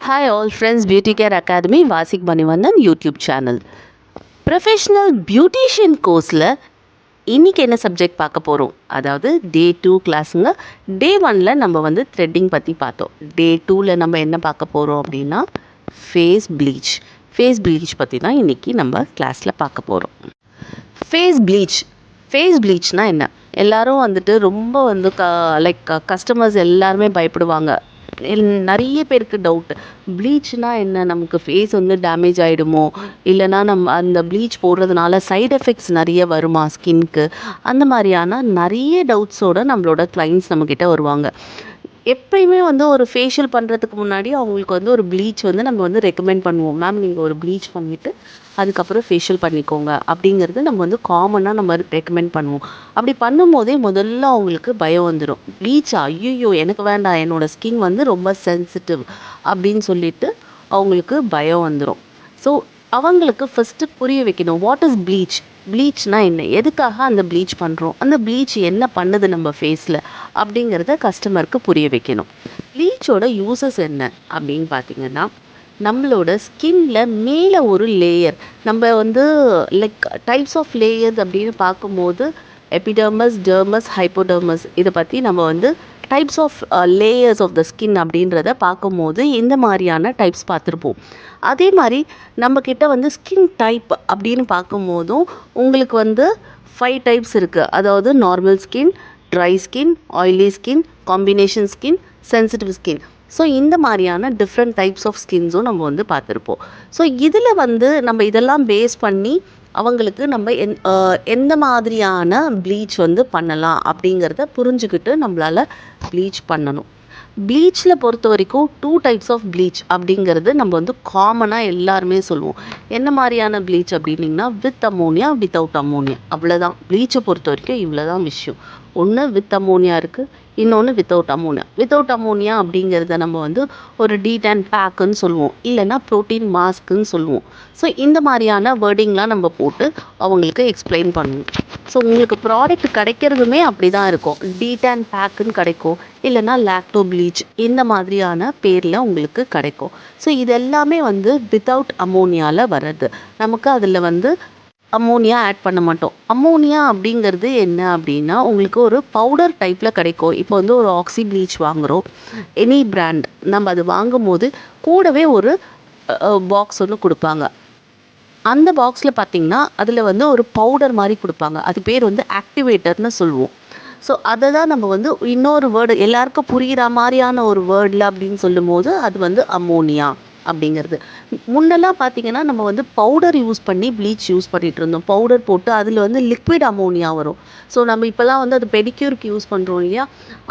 Hi all friends, Beauty Care Academy, Vasik Manivandan YouTube channel. Professional beautician கோர்ஸில் இன்றைக்கி என்ன subject பார்க்க போகிறோம், அதாவது டே 2 கிளாஸுங்க. டே 1ல் நம்ம வந்து த்ரெட்டிங் பற்றி பார்த்தோம். டே 2ல் நம்ம என்ன பார்க்க போகிறோம் அப்படின்னா ஃபேஸ் ப்ளீச். ஃபேஸ் ப்ளீச் பற்றி தான் இன்றைக்கி நம்ம கிளாஸில் பார்க்க போகிறோம். ஃபேஸ் ப்ளீச் ப்ளீச்னால் என்ன? எல்லோரும் வந்துட்டு ரொம்ப வந்து கஸ்டமர்ஸ் எல்லாருமே பயப்படுவாங்க. நிறைய பேருக்கு டவுட்டு, ப்ளீச்னால் என்ன? நமக்கு ஃபேஸ் வந்து டேமேஜ் ஆகிடுமோ, இல்லைனா நம்ம அந்த ப்ளீச் போடுறதுனால சைட் எஃபெக்ட்ஸ் நிறைய வருமா ஸ்கின்க்கு? அந்த மாதிரியான நிறைய டவுட்ஸோடு நம்மளோட கிளைண்ட்ஸ் நம்மக்கிட்ட வருவாங்க. எப்பயுமே வந்து ஒரு ஃபேஷியல் பண்ணுறதுக்கு முன்னாடி அவங்களுக்கு வந்து ஒரு ப்ளீச் வந்து நம்ம வந்து ரெக்கமெண்ட் பண்ணுவோம். மேம் நீங்கள் ஒரு ப்ளீச் பண்ணிவிட்டு அதுக்கப்புறம் ஃபேஷியல் பண்ணிக்கோங்க அப்படிங்கிறது நம்ம வந்து காமனாக நம்ம ரெக்கமெண்ட் பண்ணுவோம். அப்படி பண்ணும்போதே முதல்ல அவங்களுக்கு பயம் வந்துடும். ப்ளீச்சா, ஐயோ எனக்கு வேண்டாம், என்னோடய ஸ்கின் வந்து ரொம்ப சென்சிட்டிவ் அப்படின்னு சொல்லிட்டு அவங்களுக்கு பயம் வந்துடும். ஸோ அவங்களுக்கு ஃபஸ்ட்டு புரிய வைக்கணும், வாட் இஸ் ப்ளீச்? ப்ளீச்னா என்ன, எதுக்காக அந்த ப்ளீச் பண்ணுறோம், அந்த ப்ளீச் என்ன பண்ணுது நம்ம ஃபேஸில் அப்படிங்கிறத கஸ்டமருக்கு புரிய வைக்கணும். ப்ளீச்சோட யூசஸ் என்ன அப்படின்னு பார்த்தீங்கன்னா, நம்மளோட ஸ்கின்ல மேலே ஒரு லேயர், நம்ம வந்து டைப்ஸ் ஆஃப் லேயர்ஸ் அப்படின்னு பார்க்கும்போது எபிடர்மஸ், டெர்மஸ், ஹைப்போடர்மஸ், இதை பற்றி நம்ம வந்து types of layers of the skin அப்படின்றத பார்க்கும்போது இந்த மாதிரியான டைப்ஸ் பார்த்துருப்போம். அதே மாதிரி நம்மக்கிட்ட வந்து ஸ்கின் டைப் அப்படின்னு பார்க்கும்போதும் உங்களுக்கு வந்து 5 டைப்ஸ் இருக்குது. அதாவது normal skin, dry skin, oily skin, combination skin, sensitive skin. So இந்த மாதிரியான டிஃப்ரெண்ட் டைப்ஸ் ஆஃப் ஸ்கின்ஸும் நம்ம வந்து பார்த்துருப்போம். ஸோ இதில் வந்து நம்ம இதெல்லாம் பேஸ் பண்ணி அவங்களுக்கு நம்ம எந்த மாதிரியான ப்ளீச் வந்து பண்ணலாம் அப்படிங்கிறத புரிஞ்சுக்கிட்டு நம்மளால் ப்ளீச் பண்ணணும். ப்ளீச்சில் பொறுத்த வரைக்கும் 2 டைப்ஸ் ஆஃப் ப்ளீச் அப்படிங்கிறது நம்ம வந்து காமனாக எல்லாருமே சொல்லுவோம். என்ன மாதிரியான ப்ளீச் அப்படின்னிங்கன்னா, வித் அமோனியா, வித்தவுட் அமோனியா, அவ்வளோதான். ப்ளீச்சை பொறுத்த வரைக்கும் இவ்வளோ தான் விஷயம். ஒன்று வித் அமோனியா இருக்குது, இன்னொன்று வித்தவுட் அமோனியா. வித்தவுட் அமோனியா அப்படிங்கிறத நம்ம வந்து ஒரு டீடான் பேக்குன்னு சொல்லுவோம், இல்லைன்னா ப்ரோட்டீன் மாஸ்க்குன்னு சொல்லுவோம். ஸோ இந்த மாதிரியான வேர்டிங்லாம் நம்ம போட்டு அவங்களுக்கு எக்ஸ்பிளைன் பண்ணணும். ஸோ உங்களுக்கு ப்ராடக்ட் கிடைக்கிறதுமே அப்படி தான் இருக்கும். டீடான் பேக்குன்னு கிடைக்கும், இல்லைன்னா லாக்டோ ப்ளீச், இந்த மாதிரியான பேரில் உங்களுக்கு கிடைக்கும். ஸோ இது எல்லாமே வந்து வித்தவுட் அமோனியாவில் வர்றது. நமக்கு அதில் வந்து அமோனியா ஆட் பண்ண மாட்டோம். அமோனியா அப்படிங்கிறது என்ன அப்படின்னா, உங்களுக்கு ஒரு பவுடர் டைப்பில் கிடைக்கும். இப்போ வந்து ஒரு ஆக்ஸி ப்ளீச் வாங்குகிறோம், எனி பிராண்ட், நம்ம அது வாங்கும்போது கூடவே ஒரு பாக்ஸ் ஒன்று கொடுப்பாங்க. அந்த பாக்ஸில் பார்த்தீங்கன்னா அதில் வந்து ஒரு பவுடர் மாதிரி கொடுப்பாங்க. அது பேர் வந்து ஆக்டிவேட்டர்னு சொல்லுவோம். ஸோ அதை தான் நம்ம வந்து இன்னொரு வேர்டு எல்லாருக்கும் புரிகிற மாதிரியான ஒரு வேர்டில் அப்படின்னு சொல்லும்போது அது வந்து அமோனியா அப்படிங்கிறது. முன்னெல்லாம் பார்த்தீங்கன்னா நம்ம வந்து பவுடர் யூஸ் பண்ணி ப்ளீச் யூஸ் பண்ணிகிட்டு இருந்தோம். பவுடர் போட்டு அதில் வந்து லிக்விட் அமோனியா வரும். ஸோ நம்ம இப்போலாம் வந்து அது பெடிக்யூருக்கு யூஸ் பண்ணுறோம் இல்லையா,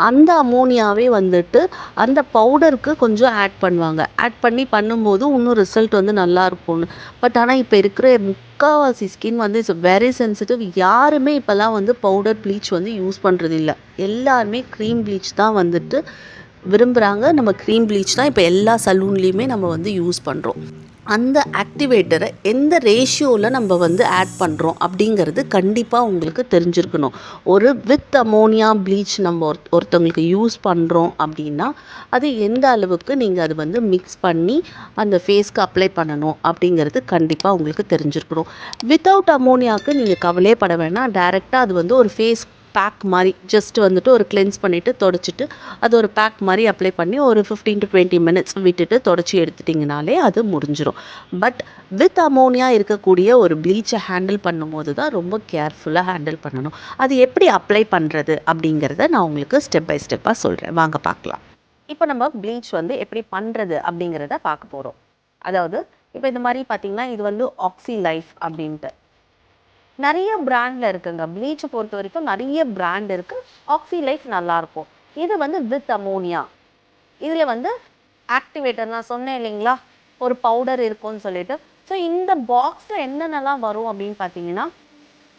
அந்த அமோனியாவே வந்துட்டு அந்த பவுடருக்கு கொஞ்சம் ஆட் பண்ணுவாங்க. ஆட் பண்ணி பண்ணும்போது இன்னும் ரிசல்ட் வந்து நல்லா இருக்கும்னு. பட் ஆனால் இப்போ இருக்கிற முக்கால்வாசி ஸ்கின் வந்து இட்ஸ் வெரி சென்சிட்டிவ். யாருமே இப்போல்லாம் வந்து பவுடர் ப்ளீச் வந்து யூஸ் பண்ணுறது இல்லை. எல்லாருமே க்ரீம் ப்ளீச் தான் வந்துட்டு விரும்புகிறாங்க. நம்ம க்ரீம் ப்ளீச் தான் இப்போ எல்லா சலூன்லேயுமே நம்ம வந்து யூஸ் பண்ணுறோம். அந்த ஆக்டிவேட்டரை எந்த ரேஷியோவில் நம்ம வந்து ஆட் பண்ணுறோம் அப்படிங்கிறது கண்டிப்பாக உங்களுக்கு தெரிஞ்சிருக்கணும். ஒரு வித் அமோனியா ப்ளீச் நம்ம ஒருத்தவங்களுக்கு யூஸ் பண்ணுறோம் அப்படின்னா அது எந்த அளவுக்கு நீங்கள் அது வந்து மிக்ஸ் பண்ணி அந்த ஃபேஸ்க்கு அப்ளை பண்ணணும் அப்படிங்கிறது கண்டிப்பாக உங்களுக்கு தெரிஞ்சிருக்கணும். வித்தவுட் அமோனியாவுக்கு நீங்கள் கவலையே பட வேணாம். டைரெக்டாக அது வந்து ஒரு ஃபேஸ் பேக் மாதிரி ஜஸ்ட் வந்துட்டு ஒரு கிளென்ஸ் பண்ணிவிட்டு தொடச்சிட்டு அது ஒரு பேக் மாதிரி அப்ளை பண்ணி ஒரு 15 to 20 மினிட்ஸ் விட்டுட்டு தொடச்சி எடுத்துட்டிங்கனாலே அது முடிஞ்சிடும். பட் வித் அமோனியா இருக்கக்கூடிய ஒரு ப்ளீச்சை ஹேண்டில் பண்ணும்போது தான் ரொம்ப கேர்ஃபுல்லாக ஹேண்டில் பண்ணணும். அது எப்படி அப்ளை பண்ணுறது அப்படிங்கிறத நான் உங்களுக்கு ஸ்டெப் பை ஸ்டெப்பாக சொல்கிறேன், வாங்க பார்க்கலாம். இப்போ நம்ம ப்ளீச் வந்து எப்படி பண்ணுறது அப்படிங்கிறத பார்க்க போகிறோம். அதாவது இப்போ இந்த மாதிரி பார்த்தீங்கன்னா இது வந்து ஆக்ஸி லைஃப் அப்படின்ட்டு நிறைய பிராண்டில் இருக்குங்க. ப்ளீச்சை பொறுத்த வரைக்கும் நிறைய பிராண்ட் இருக்குது. ஆக்ஸி லைஃப் நல்லாயிருக்கும். இது வந்து வித் அமோனியா. இதில் வந்து ஆக்டிவேட்டர் நான் சொன்னேன் இல்லைங்களா, ஒரு பவுடர் இருக்கும்னு சொல்லிட்டு. ஸோ இந்த பாக்ஸில் என்னென்னலாம் வரும் அப்படின்னு பார்த்தீங்கன்னா,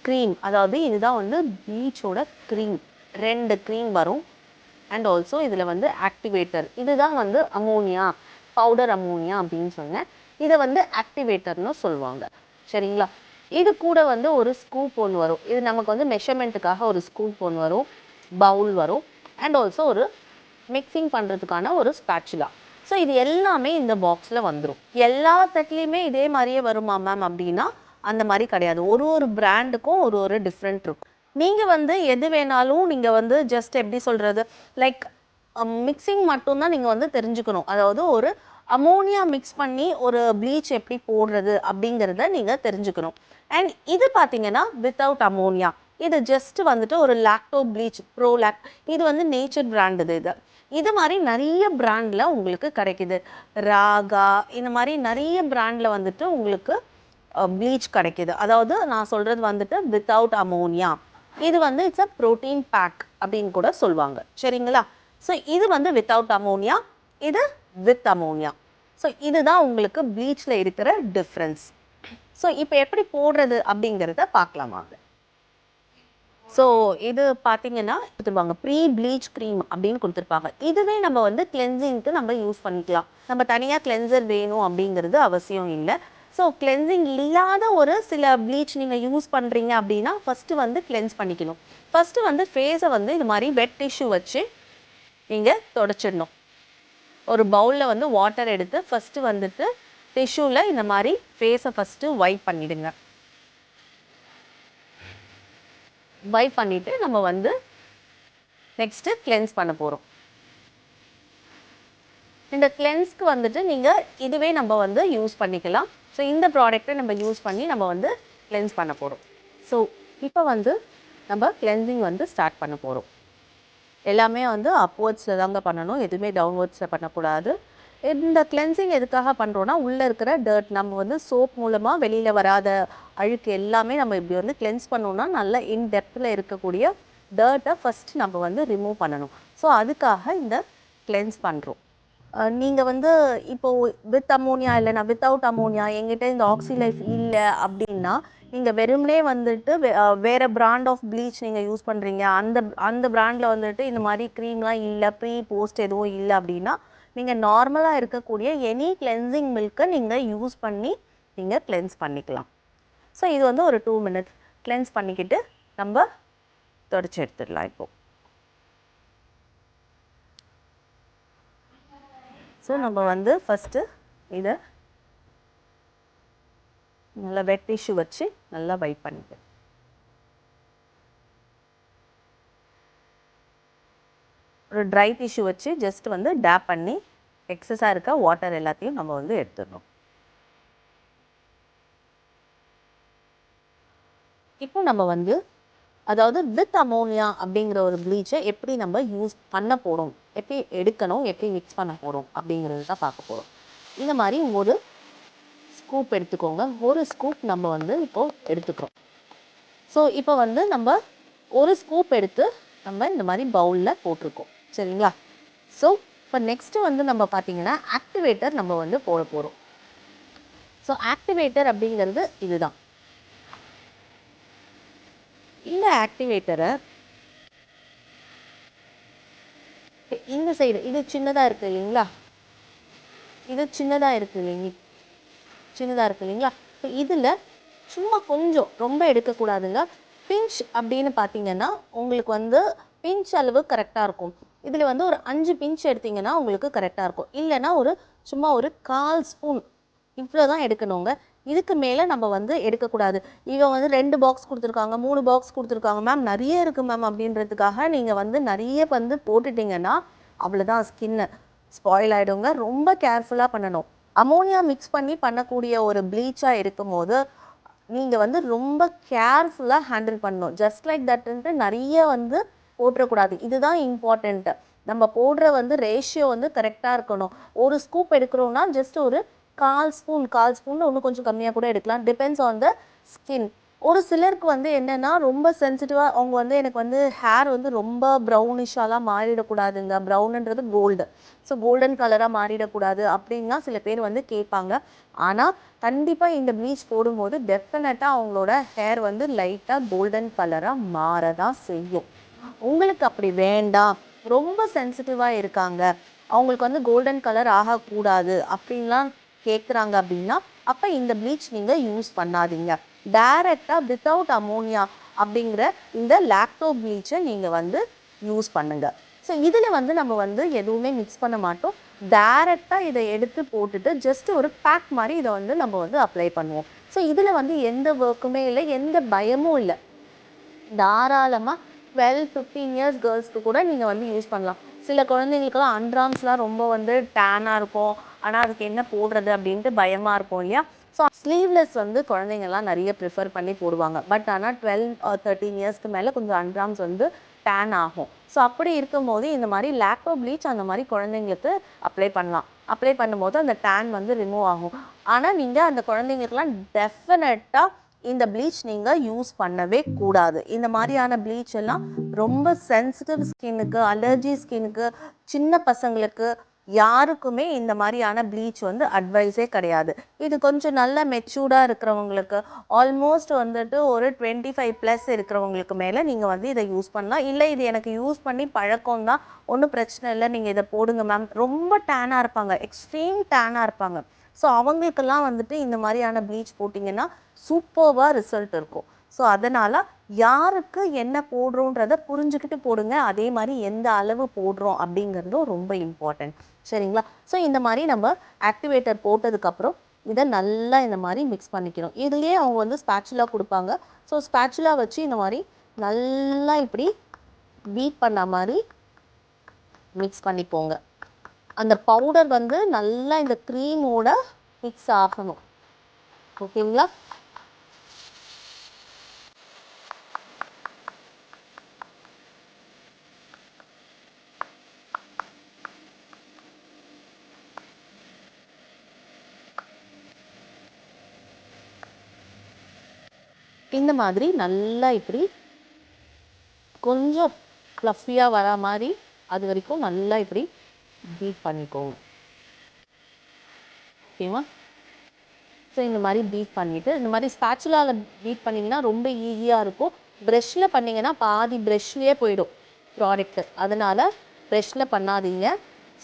க்ரீம், அதாவது இதுதான் வந்து ப்ளீச்சோட க்ரீம், 2 க்ரீம் வரும். அண்ட் ஆல்சோ இதில் வந்து ஆக்டிவேட்டர், இதுதான் வந்து அமோனியா, பவுடர் அமோனியா அப்படின்னு சொன்னேன். இதை வந்து ஆக்டிவேட்டர்னு சொல்லுவாங்க. சரிங்களா? இது கூட வந்து ஒரு ஸ்கூப் ஒன்று வரும். இது நமக்கு வந்து மெஷர்மெண்ட்டுக்காக ஒரு ஸ்கூப் ஒன்று வரும், பவுல் வரும். அண்ட் ஆல்சோ ஒரு மிக்சிங் பண்ணுறதுக்கான ஒரு ஸ்பேச்சுலா. ஸோ இது எல்லாமே இந்த பாக்ஸில் வந்துடும். எல்லா செட்லேயுமே இதே மாதிரியே வருமா மேம் அப்படின்னா அந்த மாதிரி கிடையாது. ஒரு ஒரு பிராண்டுக்கும் ஒரு ஒரு டிஃப்ரெண்ட் இருக்கும். நீங்கள் வந்து எது வேணாலும் நீங்கள் வந்து ஜஸ்ட் எப்படி சொல்கிறது, லைக் மிக்சிங் மட்டும்தான் நீங்கள் வந்து தெரிஞ்சுக்கணும். அதாவது ஒரு அமோனியா மிக்ஸ் பண்ணி ஒரு ப்ளீச் எப்படி போடுறது அப்படிங்கிறத நீங்கள் தெரிஞ்சுக்கணும். அண்ட் இது பார்த்தீங்கன்னா வித்தவுட் அமோனியா, இது ஜஸ்ட் வந்துட்டு ஒரு லாக்டோ ப்ளீச் ப்ரோலாக்ட். இது வந்து நேச்சர் பிராண்டு இது மாதிரி நிறைய பிராண்டில் உங்களுக்கு கிடைக்குது. ராகா இந்த மாதிரி நிறைய பிராண்டில் வந்துட்டு உங்களுக்கு ப்ளீச் கிடைக்கிது. அதாவது நான் சொல்கிறது வந்துட்டு வித்தவுட் அமோனியா. இது வந்து இட்ஸ் அ ப்ரோட்டீன் பேக் அப்படின்னு கூட சொல்லுவாங்க. சரிங்களா? ஸோ இது வந்து வித்தவுட் அமோனியா, இது வித் அமோனியா. ஸோ இதுதான் உங்களுக்கு ப்ளீச்சில் இருக்கிற டிஃப்ரென்ஸ். ஸோ இப்போ எப்படி போடுறது அப்படிங்கிறத பார்க்கலாமாங்க. ஸோ இது பார்த்தீங்கன்னா கொடுத்துருப்பாங்க ப்ரீ ப்ளீச் க்ரீம் அப்படின்னு கொடுத்துருப்பாங்க. இதுவே நம்ம வந்து கிளென்சிங்க்கு நம்ம யூஸ் பண்ணிக்கலாம். நம்ம தனியாக கிளென்சர் வேணும் அப்படிங்கிறது அவசியம் இல்லை. ஸோ கிளென்சிங் இல்லாத ஒரு சில ப்ளீச் நீங்கள் யூஸ் பண்ணுறீங்க அப்படின்னா ஃபஸ்ட்டு வந்து கிளென்ஸ் பண்ணிக்கணும். ஃபஸ்ட்டு வந்து ஃபேஸை வந்து இது மாதிரி வெட் டிஷ்யூ வச்சு நீங்கள் தொடச்சிடணும். ஒரு பவுலில் வந்து வாட்டர் எடுத்து ஃபஸ்ட்டு வந்துட்டு டிஷ்யூவில் இந்த மாதிரி ஃபேஸை ஃபஸ்ட்டு வைப் பண்ணிவிடுங்க. வைப் பண்ணிவிட்டு நம்ம வந்து நெக்ஸ்ட்டு கிளென்ஸ் பண்ண போகிறோம். இந்த கிளென்ஸ்க்கு வந்துட்டு நீங்கள் இதுவே நம்ம வந்து யூஸ் பண்ணிக்கலாம். ஸோ இந்த ப்ராடக்ட்டை நம்ம யூஸ் பண்ணி நம்ம வந்து கிளென்ஸ் பண்ண போகிறோம். ஸோ இப்போ வந்து நம்ம கிளென்சிங் வந்து ஸ்டார்ட் பண்ண போகிறோம். எல்லாமே வந்து அப்வர்ட்ஸில் தாங்க பண்ணணும், எதுவுமே டவுன்வர்ட்ஸில் பண்ணக்கூடாது. இந்த கிளென்சிங் எதுக்காக பண்ணுறோன்னா உள்ளே இருக்கிற டர்ட் நம்ம வந்து சோப் மூலமாக வெளியில் வராத அழுக்கு எல்லாமே நம்ம இப்படி வந்து கிளென்ஸ் பண்ணோன்னா நல்லா இன்டெப்த்தில் இருக்கக்கூடிய டர்ட்டை ஃபஸ்ட்டு நம்ம வந்து ரிமூவ் பண்ணணும். ஸோ அதுக்காக இந்த கிளென்ஸ் பண்ணுறோம். நீங்கள் வந்து இப்போது வித் அமோனியா இல்லைனா வித்தவுட் அமோனியா எங்கிட்ட இந்த ஆக்சி லைஃப் இல்லை அப்படின்னா நீங்கள் வெறுமனே வந்துட்டு வேறு பிராண்ட் ஆஃப் ப்ளீச் நீங்கள் யூஸ் பண்ணுறீங்க, அந்த அந்த பிராண்டில் வந்துட்டு இந்த மாதிரி க்ரீம்லாம் இல்லை, ப்ரீ போஸ்ட் எதுவும் இல்லை அப்படின்னா நீங்கள் நார்மலாக இருக்கக்கூடிய எனி கிளென்சிங் மில்க்கை நீங்கள் யூஸ் பண்ணி நீங்கள் கிளென்ஸ் பண்ணிக்கலாம். ஸோ இது வந்து ஒரு 2 மினிட்ஸ் கிளென்ஸ் பண்ணிக்கிட்டு நம்ம தொடச்சி எடுத்துடலாம். இப்போது ஸோ நம்ம வந்து ஃபஸ்ட்டு இதை நல்லா வெட் டிஷ்யூ வச்சு நல்லா வைப் பண்ணிட்டு ஒரு ட்ரை டிஷ்யூ வச்சு ஜஸ்ட் வந்து டேப் பண்ணி எக்ஸஸாக இருக்க வாட்டர் எல்லாத்தையும் நம்ம வந்து எடுத்துடணும். இப்போ நம்ம வந்து அதாவது வித் அமோனியா அப்படிங்கிற ஒரு ப்ளீச்சை எப்படி நம்ம யூஸ் பண்ண போகிறோம், எப்படி எடுக்கணும், எப்படி மிக்ஸ் பண்ண போகிறோம் அப்படிங்கிறது தான் பார்க்க போகிறோம். இந்த மாதிரி ஒரு ஸ்கூப் எடுத்துக்கோங்க. ஒரு ஸ்கூப் நம்ம வந்து இப்போது எடுத்துக்கிறோம். ஸோ இப்போ வந்து நம்ம ஒரு ஸ்கூப் எடுத்து நம்ம இந்த மாதிரி பவுலில் போட்டிருக்கோம். சரிங்களா? ஸோ இப்போ நெக்ஸ்ட்டு வந்து நம்ம பார்த்திங்கன்னா ஆக்டிவேட்டர் நம்ம வந்து போட போகிறோம். ஸோ ஆக்டிவேட்டர் அப்படிங்கிறது இதுதான். இந்த ஆக்டிவேட்டரை இந்த சைடு இது சின்னதாக இருக்குது இல்லைங்களா, இது சின்னதாக இருக்குது இல்லைங்களா. ஸோ இதில் சும்மா கொஞ்சம் ரொம்ப எடுக்கக்கூடாதுங்க. பிஞ்ச் அப்படின்னு பார்த்தீங்கன்னா உங்களுக்கு வந்து பிஞ்ச் அளவு கரெக்டாக இருக்கும். இதில் வந்து ஒரு 5 பிஞ்ச் எடுத்திங்கன்னா உங்களுக்கு கரெக்டாக இருக்கும். இல்லைன்னா சும்மா ஒரு 1/4 ஸ்பூன் இவ்வளோ தான் எடுக்கணுங்க. இதுக்கு மேலே நம்ம வந்து எடுக்கக்கூடாது. இவன் வந்து 2 பாக்ஸ் கொடுத்துருக்காங்க, 3 பாக்ஸ் கொடுத்துருக்காங்க மேம், நிறைய இருக்குது மேம் அப்படின்றதுக்காக நீங்கள் வந்து நிறைய வந்து போட்டுட்டிங்கன்னா அவ்வளோதான், ஸ்கின்னு ஸ்பாயில் ஆகிடுங்க. ரொம்ப கேர்ஃபுல்லாக பண்ணணும். அமோனியா மிக்ஸ் பண்ணி பண்ணக்கூடிய ஒரு ப்ளீச்சாக இருக்கும் போது நீங்கள் வந்து ரொம்ப கேர்ஃபுல்லாக ஹேண்டில் பண்ணணும். ஜஸ்ட் லைக் தட்டுன்ட்டு நிறைய வந்து போட்டுறக்கூடாது. இதுதான் இம்பார்ட்டண்ட்டு. நம்ம போடுற வந்து ரேஷியோ வந்து கரெக்டாக இருக்கணும். ஒரு ஸ்கூப் எடுக்கிறோன்னா ஜஸ்ட் ஒரு 1/4 ஸ்பூனில் இன்னும் கொஞ்சம் கம்மியாக கூட எடுக்கலாம். Depends on the skin. ஒரு சிலருக்கு வந்து என்னென்னா ரொம்ப சென்சிட்டிவாக அவங்க வந்து எனக்கு வந்து ஹேர் வந்து ரொம்ப ப்ரௌனிஷாலாம் மாறிடக்கூடாதுங்க. ப்ரௌனுன்றது கோல்டு. ஸோ கோல்டன் கலராக மாறிடக்கூடாது அப்படின்னா சில பேர் வந்து கேட்பாங்க. ஆனால் கண்டிப்பாக இந்த ப்ளீச் போடும்போது டெஃபினட்டாக அவங்களோட ஹேர் வந்து லைட்டாக கோல்டன் கலராக மாற தான் செய்யும். உங்களுக்கு அப்படி வேண்டாம், ரொம்ப சென்சிட்டிவாக இருக்காங்க, அவங்களுக்கு வந்து கோல்டன் கலர் ஆகக்கூடாது அப்படின்லாம் கேட்குறாங்க அப்படின்னா அப்போ இந்த ப்ளீச் நீங்கள் யூஸ் பண்ணாதீங்க. டைரெக்டாக வித்தவுட் அமோனியா அப்படிங்கிற இந்த லாக்டோ ப்ளீச்சை நீங்கள் வந்து யூஸ் பண்ணுங்கள். ஸோ இதில் வந்து நம்ம வந்து எதுவுமே மிக்ஸ் பண்ண மாட்டோம். டைரெக்டாக இதை எடுத்து போட்டுட்டு ஜஸ்ட் ஒரு பேக் மாதிரி இதை வந்து நம்ம வந்து அப்ளை பண்ணுவோம். ஸோ இதில் வந்து எந்த ஒர்க்குமே இல்லை, எந்த பயமும் இல்லை. தாராளமாக 12-15 இயர்ஸ் கேர்ள்ஸ்க்கு கூட நீங்கள் வந்து யூஸ் பண்ணலாம். சில குழந்தைங்களுக்குலாம் அண்ட்ராம்ஸ்லாம் ரொம்ப வந்து டேனாக இருக்கும். ஆனால் அதுக்கு என்ன போடுறது அப்படின்ட்டு பயமாக இருக்கும் இல்லையா? ஸோ ஸ்லீவ்லெஸ் வந்து குழந்தைங்கள்லாம் நிறைய ப்ரிஃபர் பண்ணி போடுவாங்க. பட் ஆனால் 12-13 இயர்ஸ்க்கு மேலே கொஞ்சம் அண்ட்ராம்ஸ் வந்து டேன் ஆகும். ஸோ அப்படி இருக்கும்போது இந்த மாதிரி லாக்டோ ப்ளீச் அந்த மாதிரி குழந்தைங்களுக்கு அப்ளை பண்ணலாம். அப்ளை பண்ணும்போது அந்த டேன் வந்து ரிமூவ் ஆகும். ஆனால் நீங்கள் அந்த குழந்தைங்களுக்குலாம் டெஃபினட்டாக இந்த ப்ளீச் நீங்கள் யூஸ் பண்ணவே கூடாது. இந்த மாதிரியான ப்ளீச் எல்லாம் ரொம்ப சென்சிட்டிவ் ஸ்கின்னுக்கு, அலர்ஜி ஸ்கின்னுக்கு, சின்ன பசங்களுக்கு யாருக்குமே இந்த மாதிரியான ப்ளீச் வந்து அட்வைஸே கிடையாது. இது கொஞ்சம் நல்லா மெச்சூர்டாக இருக்கிறவங்களுக்கு, ஆல்மோஸ்ட் வந்துட்டு ஒரு 25+ இருக்கிறவங்களுக்கு மேலே நீங்கள் வந்து இதை யூஸ் பண்ணலாம். இல்லை இது எனக்கு யூஸ் பண்ணி பழக்கம் தான், ஒன்றும் பிரச்சனை இல்லை, நீங்கள் இதை போடுங்க மேம். ரொம்ப டேனாக இருப்பாங்க, எக்ஸ்ட்ரீம் டேனாக இருப்பாங்க. ஸோ அவங்களுக்கெல்லாம் வந்துட்டு இந்த மாதிரியான ப்ளீச் போட்டிங்கன்னா சூப்பர்வாக ரிசல்ட் இருக்கும். ஸோ அதனால் யாருக்கு என்ன போடுறோன்றதை புரிஞ்சுக்கிட்டு போடுங்க. அதே மாதிரி எந்த அளவு போடுறோம் அப்படிங்கிறதும் ரொம்ப இம்பார்ட்டன்ட். சரிங்களா? ஸோ இந்த மாதிரி நம்ம ஆக்டிவேட்டர் போட்டதுக்கப்புறம் இதை நல்லா இந்த மாதிரி மிக்ஸ் பண்ணிக்கிறோம். இதுலேயே அவங்க வந்து ஸ்பேச்சுலா கொடுப்பாங்க. ஸோ ஸ்பேச்சுலா வச்சு இந்த மாதிரி நல்லா இப்படி பீட் பண்ண மாதிரி மிக்ஸ் பண்ணிப்போங்க. அந்த பவுடர் வந்து நல்லா இந்த க்ரீமோட மிக்ஸ் ஆகணும். ஓகேங்களா? இந்த மாதிரி நல்லா இப்படி கொஞ்சம் ஃப்ளஃபியாக வர மாதிரி அது வரைக்கும் நல்லா இப்படி பீட் பண்ணிக்கோங்க. ஓகேவா? ஸோ இந்த மாதிரி பீட் பண்ணிவிட்டு இந்த மாதிரி ஸ்பேச்சுலாவில் பீட் பண்ணிங்கன்னா ரொம்ப ஈஸியாக இருக்கும். ப்ரெஷ்ஷில் பண்ணிங்கன்னா பாதி ப்ரெஷ்லேயே போயிடும் ப்ராடக்ட்டு. அதனால் ப்ரெஷ்ஷில் பண்ணாதீங்க.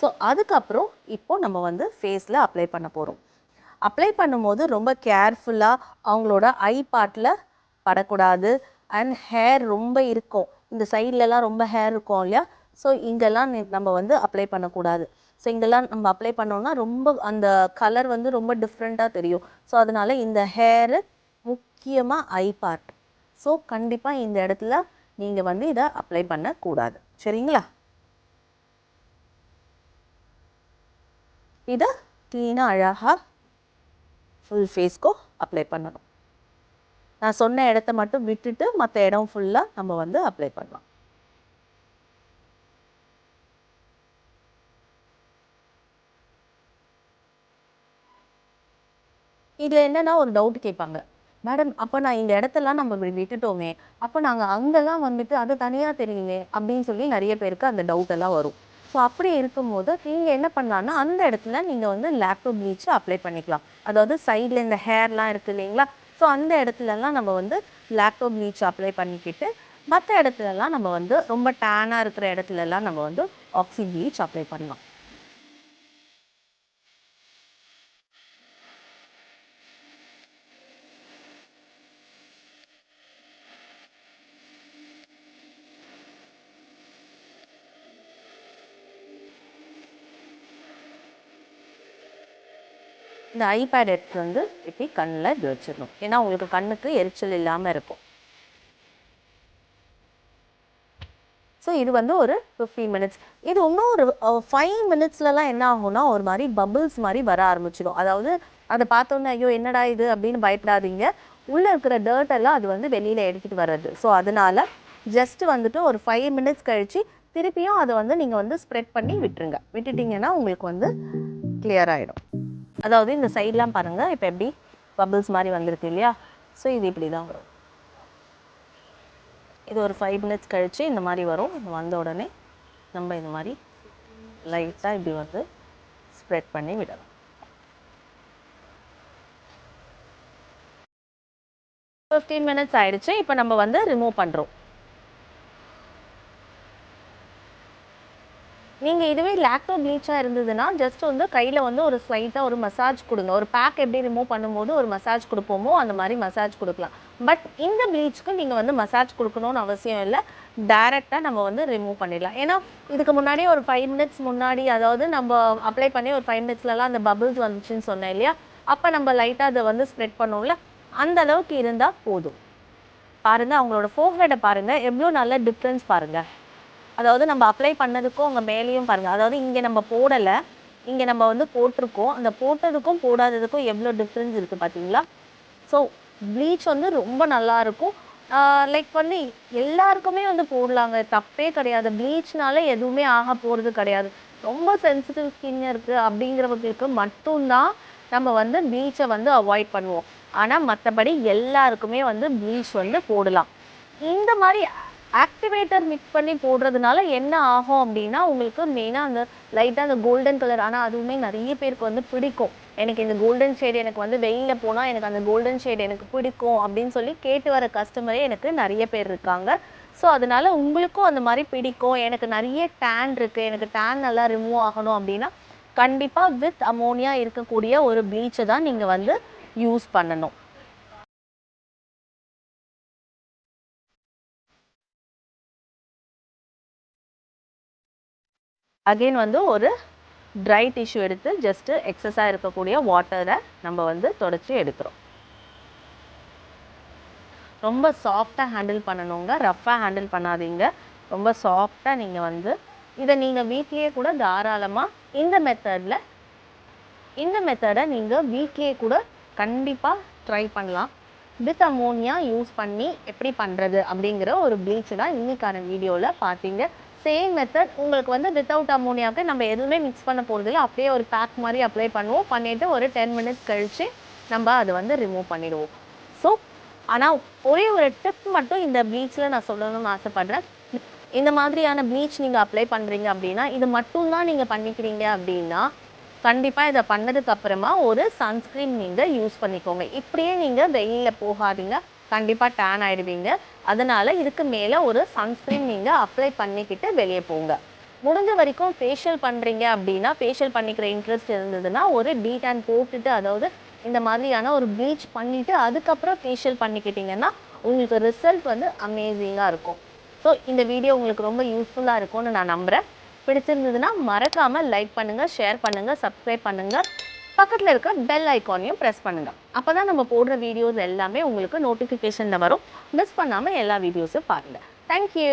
ஸோ அதுக்கப்புறம் இப்போது நம்ம வந்து ஃபேஸில் அப்ளை பண்ண போகிறோம். அப்ளை பண்ணும்போது ரொம்ப கேர்ஃபுல்லாக அவங்களோட ஐ பார்ட்டில் படக்கூடாது. அண்ட் ஹேர் ரொம்ப இருக்கும், இந்த சைட்லலாம் ரொம்ப ஹேர் இருக்கும் இல்லையா? ஸோ இங்கெல்லாம் நம்ம வந்து அப்ளை பண்ணக்கூடாது. ஸோ இங்கெல்லாம் நம்ம அப்ளை பண்ணோம்னா ரொம்ப அந்த கலர் வந்து ரொம்ப டிஃப்ரெண்ட்டாக தெரியும். ஸோ அதனால் இந்த ஹேரு முக்கியமாக ஐ பார்ட். ஸோ கண்டிப்பாக இந்த இடத்துல நீங்கள் வந்து இதை அப்ளை பண்ணக்கூடாது. சரிங்களா? இதை க்ளீனாக அழகாக ஃபுல் ஃபேஸ்க்கும் அப்ளை பண்ணணும். நான் சொன்ன இடத்த மட்டும் விட்டுட்டு மற்ற இடம் ஃபுல்லாக நம்ம வந்து அப்ளை பண்ணலாம். இதில் என்னென்னா ஒரு டவுட் கேட்பாங்க, மேடம் அப்போ நான் இந்த இடத்தெல்லாம் நம்ம விட்டுட்டோமே, அப்போ நாங்கள் அங்கெல்லாம் வந்துட்டு அது தனியாக தெரியுமே அப்படின்னு சொல்லி நிறைய பேருக்கு அந்த டவுட் எல்லாம் வரும். ஸோ அப்படி இருக்கும்போது நீங்கள் என்ன பண்ணலான்னா அந்த இடத்துல நீங்கள் வந்து லாக்டோ ப்ளீச் அப்ளை பண்ணிக்கலாம். அதாவது சைடில் இந்த ஹேர்லாம் இருக்குது இல்லைங்களா? ஸோ அந்த இடத்துலலாம் நம்ம வந்து லாக்டோ ப்ளீச் அப்ளை பண்ணிக்கிட்டு மற்ற இடத்துலலாம் நம்ம வந்து ரொம்ப டேனாக இருக்கிற இடத்துலலாம் நம்ம வந்து ஆக்ஸி ப்ளீச் அப்ளை பண்ணலாம். இந்த ஐபேட் எடுத்து வந்து இப்படி கண்ணில் இப்படி வச்சிடணும். ஏன்னா உங்களுக்கு கண்ணுக்கு எரிச்சல் இல்லாமல் இருக்கும். ஸோ இது வந்து ஒரு 15 மினிட்ஸ். இது இன்னும் ஒரு 5 மினிட்ஸ்லலாம் என்ன ஆகும்னா ஒரு மாதிரி பபிள்ஸ் மாதிரி வர ஆரம்பிச்சிடும். அதாவது அதை பார்த்தோன்னே ஐயோ என்னடா இது அப்படின்னு பயப்படாதீங்க. உள்ளே இருக்கிற டர்ட் எல்லாம் அது வந்து வெளியில் எடுத்துகிட்டு வர்றது. ஸோ அதனால் ஜஸ்ட் வந்துட்டு ஒரு 5 மினிட்ஸ் கழித்து திருப்பியும் அதை வந்து நீங்கள் வந்து ஸ்ப்ரெட் பண்ணி விட்டுருங்க. விட்டுட்டிங்கன்னா உங்களுக்கு வந்து கிளியர் ஆகிடும். அதாவது இந்த சைட்லாம் பாருங்கள், இப்போ எப்படி பபிள்ஸ் மாதிரி வந்திருக்கு இல்லையா? ஸோ இது இப்படி தான் வரும். இது ஒரு 5 மினிட்ஸ் கழித்து இந்த மாதிரி வரும். இது வந்த உடனே நம்ம இந்த மாதிரி லைட்டாக இப்படி வந்து ஸ்ப்ரெட் பண்ணி விடலாம். ஃபிஃப்டீன் மினிட்ஸ் ஆயிடுச்சு. இப்போ நம்ம வந்து ரிமூவ் பண்ணுறோம். நீங்கள் இதுவே லாக்டோ ப்ளீச்சாக இருந்ததுன்னா ஜஸ்ட் வந்து கையில் வந்து ஒரு ஸ்லைட்டாக ஒரு மசாஜ் கொடுங்க. ஒரு பேக் எப்படி ரிமூவ் பண்ணும்போது ஒரு மசாஜ் கொடுப்போமோ அந்த மாதிரி மசாஜ் கொடுக்கலாம். பட் இந்த ப்ளீச்சுக்கு நீங்கள் வந்து மசாஜ் கொடுக்கணும்னு அவசியம் இல்லை, டைரெக்டாக நம்ம வந்து ரிமூவ் பண்ணிடலாம். ஏன்னா இதுக்கு முன்னாடி ஒரு 5 மினிட்ஸ் முன்னாடி, அதாவது நம்ம அப்ளை பண்ணி ஒரு 5 மினிட்ஸ்லலாம் அந்த பபிள்ஸ் வந்துச்சுன்னு சொன்னேன் இல்லையா, அப்போ நம்ம லைட்டாக அதை வந்து ஸ்ப்ரெட் பண்ணோம்ல, அந்த அளவுக்கு இருந்தால் போதும். பாருங்கள், அவங்களோட ஃபோர்ஹெட்டை பாருங்கள், எவ்வளோ நல்ல டிஃப்ரென்ஸ் பாருங்கள். அதாவது நம்ம அப்ளை பண்ணதுக்கும் அவங்க மேலேயும் பாருங்கள், அதாவது இங்கே நம்ம போடலை, இங்கே நம்ம வந்து போட்டிருக்கோம், அந்த போட்டதுக்கும் போடாததுக்கும் எவ்வளோ டிஃப்ரென்ஸ் இருக்குது பார்த்தீங்களா. ஸோ ப்ளீச் வந்து ரொம்ப நல்லாயிருக்கும். லைக் வந்து எல்லாருக்குமே வந்து போடலாங்க, தப்பே கிடையாது. ப்ளீச்னால எதுவுமே ஆக போகிறது கிடையாது. ரொம்ப சென்சிட்டிவ் ஸ்கின் இருக்குது அப்படிங்கிறவங்களுக்கு மட்டும்தான் நம்ம வந்து ப்ளீச்சை வந்து அவாய்ட் பண்ணுவோம். ஆனால் மற்றபடி எல்லாருக்குமே வந்து ப்ளீச் வந்து போடலாம். இந்த மாதிரி ஆக்டிவேட்டர் மிக்ஸ் பண்ணி போடுறதுனால என்ன ஆகும் அப்படின்னா, உங்களுக்கு மெயினாக அந்த லைட்டாக அந்த கோல்டன் கலர், ஆனால் அதுவுமே நிறைய பேருக்கு வந்து பிடிக்கும். எனக்கு இந்த கோல்டன் ஷேடு, எனக்கு வந்து வெயிலில் போனால் எனக்கு அந்த கோல்டன் ஷேடு எனக்கு பிடிக்கும் அப்படின்னு சொல்லி கேட்டு வர கஸ்டமரே எனக்கு நிறைய பேர் இருக்காங்க. ஸோ அதனால உங்களுக்கும் அந்த மாதிரி பிடிக்கும், எனக்கு நிறைய டேன் இருக்குது, எனக்கு டேன் நல்லா ரிமூவ் ஆகணும் அப்படின்னா கண்டிப்பாக வித் அமோனியா இருக்கக்கூடிய ஒரு ப்ளீச்சை தான் நீங்கள் வந்து யூஸ் பண்ணணும். அகெயின் வந்து ஒரு ட்ரை டிஷ்யூ எடுத்து ஜஸ்ட்டு எக்ஸஸாக இருக்கக்கூடிய வாட்டரை நம்ம வந்து தொடச்சி எடுக்கிறோம். ரொம்ப சாஃப்டாக ஹேண்டில் பண்ணணுங்க, ரஃப்பாக ஹேண்டில் பண்ணாதீங்க. ரொம்ப சாஃப்டாக நீங்கள் வந்து இதை நீங்கள் வீட்லேயே கூட தாராளமாக இந்த மெத்தடை நீங்கள் வீட்லேயே கூட கண்டிப்பாக ட்ரை பண்ணலாம். வித் அமோனியா யூஸ் பண்ணி எப்படி பண்ணுறது அப்படிங்கிற ஒரு ப்ளீச் தான் இன்றைக்கான வீடியோவில் பார்த்தீங்க. சேம் மெத்தட் உங்களுக்கு வந்து வித்தவுட் அமோனியாவுக்கு நம்ம எதுவுமே மிக்ஸ் பண்ண போகிறதில்ல, அப்படியே ஒரு பேக் மாதிரி அப்ளை பண்ணுவோம், பண்ணிவிட்டு ஒரு 10 மினிட்ஸ் கழித்து நம்ம அதை வந்து ரிமூவ் பண்ணிடுவோம். ஸோ ஆனால் ஒரே ஒரு டிப் மட்டும் இந்த ப்ளீச்சில் நான் சொல்லணும்னு ஆசைப்பட்றேன். இந்த மாதிரியான ப்ளீச் நீங்கள் அப்ளை பண்ணுறீங்க அப்படின்னா, இது மட்டும்தான் நீங்கள் பண்ணிக்கிறீங்க அப்படின்னா கண்டிப்பாக இதை பண்ணதுக்கப்புறமா ஒரு சன்ஸ்க்ரீன் நீங்கள் யூஸ் பண்ணிக்கோங்க. இப்படியே நீங்கள் வெயிலில் போகாதீங்க, கண்டிப்பாக டேன் ஆகிடுவீங்க. அதனால் இதுக்கு மேலே ஒரு சன்ஸ்க்ரீன் நீங்கள் அப்ளை பண்ணிக்கிட்டு வெளியே போங்க. முடிஞ்ச வரைக்கும் ஃபேஷியல் பண்ணுறீங்க அப்படின்னா, ஃபேஷியல் பண்ணிக்கிற இன்ட்ரெஸ்ட் இருந்ததுன்னா ஒரு டீடான் போட்டுட்டு, அதாவது இந்த மாதிரியான ஒரு ப்ளீச் பண்ணிவிட்டு அதுக்கப்புறம் ஃபேஷியல் பண்ணிக்கிட்டிங்கன்னா உங்களுக்கு ரிசல்ட் வந்து அமேசிங்காக இருக்கும். ஸோ இந்த வீடியோ உங்களுக்கு ரொம்ப யூஸ்ஃபுல்லாக இருக்கும்னு நான் நம்புகிறேன். பிடிச்சிருந்ததுன்னா மறக்காமல் லைக் பண்ணுங்கள், ஷேர் பண்ணுங்கள், சப்ஸ்கிரைப் பண்ணுங்கள், பக்கத்தில் இருக்க பெல் ஐக்கானையும் ப்ரெஸ் பண்ணுங்கள். அப்போ தான் நம்ம போடுற வீடியோஸ் எல்லாமே உங்களுக்கு நோட்டிஃபிகேஷனில் வரும். மிஸ் பண்ணாமல் எல்லா வீடியோஸும் பாருங்கள். தேங்க்யூ.